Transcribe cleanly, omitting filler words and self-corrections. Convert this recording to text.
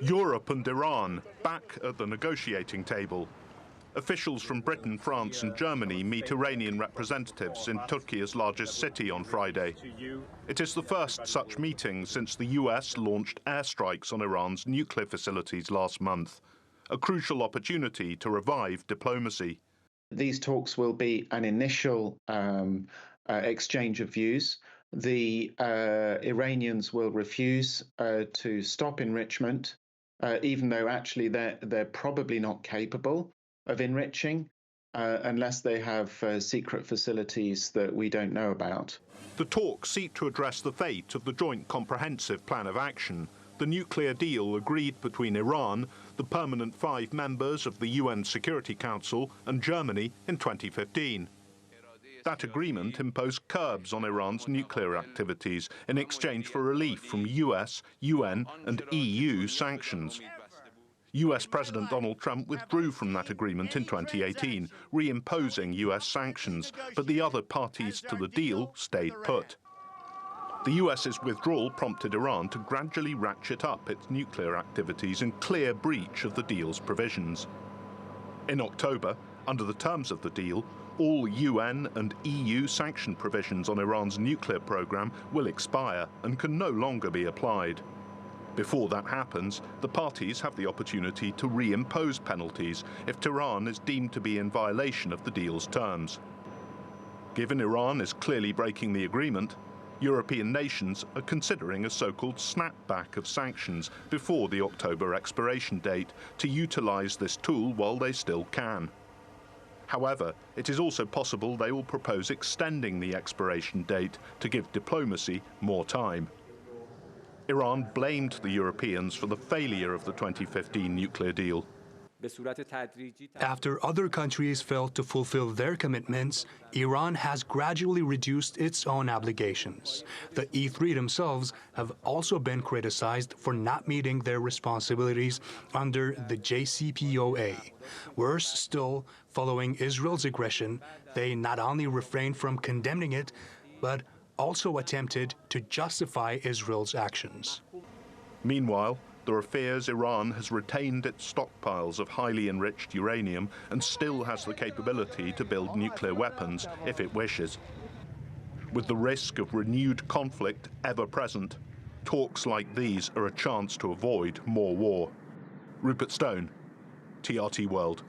Europe and Iran back at the negotiating table. Officials from Britain, France and Germany meet Iranian representatives in Turkey's largest city on Friday. It is the first such meeting since the US launched airstrikes on Iran's nuclear facilities last month, a crucial opportunity to revive diplomacy. These talks will be an initial exchange of views. The Iranians will refuse to stop enrichment, even though actually they're probably not capable of enriching unless they have secret facilities that we don't know about. The talks seek to address the fate of the Joint Comprehensive Plan of Action, the nuclear deal agreed between Iran, the permanent 5 members of the UN Security Council, and Germany in 2015. That agreement imposed curbs on Iran's nuclear activities in exchange for relief from US, UN and EU sanctions. US President Donald Trump withdrew from that agreement in 2018, reimposing US sanctions, but the other parties to the deal stayed put. The US's withdrawal prompted Iran to gradually ratchet up its nuclear activities in clear breach of the deal's provisions. In October, under the terms of the deal, all UN and EU sanction provisions on Iran's nuclear program will expire and can no longer be applied. Before that happens, the parties have the opportunity to reimpose penalties if Tehran is deemed to be in violation of the deal's terms. Given Iran is clearly breaking the agreement, European nations are considering a so-called snapback of sanctions before the October expiration date to utilize this tool while they still can. However, it is also possible they will propose extending the expiration date to give diplomacy more time. Iran blamed the Europeans for the failure of the 2015 nuclear deal. After other countries failed to fulfill their commitments, Iran has gradually reduced its own obligations. The E3 themselves have also been criticized for not meeting their responsibilities under the JCPOA. Worse still, following Israel's aggression, they not only refrained from condemning it, but also attempted to justify Israel's actions. Meanwhile, there are fears Iran has retained its stockpiles of highly enriched uranium and still has the capability to build nuclear weapons if it wishes. With the risk of renewed conflict ever present, talks like these are a chance to avoid more war. Rupert Stone, TRT World.